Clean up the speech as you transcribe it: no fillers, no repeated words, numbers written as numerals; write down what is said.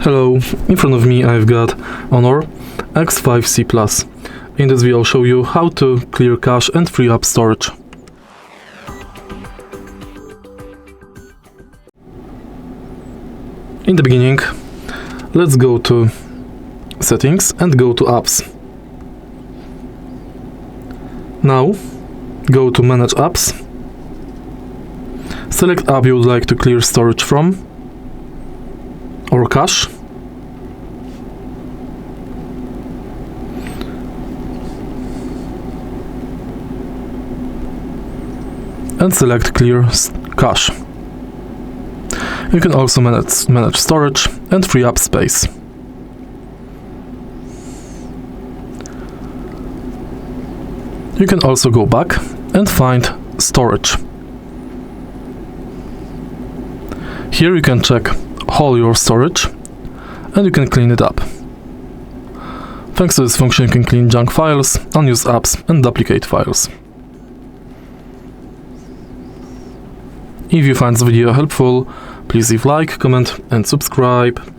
Hello, in front of me I've got HONOR X5c Plus. In this video I'll show you how to clear cache and free up storage. In the beginning, let's go to Settings and go to Apps. Now, go to Manage Apps. Select app you would like to clear storage from or cache. And select Clear Cache. You can also manage storage and free up space. You can also go back and find Storage. Here you can check all your storage and you can clean it up. Thanks to this function you can clean junk files, unused apps and duplicate files. If you find this video helpful, please leave like, comment and subscribe.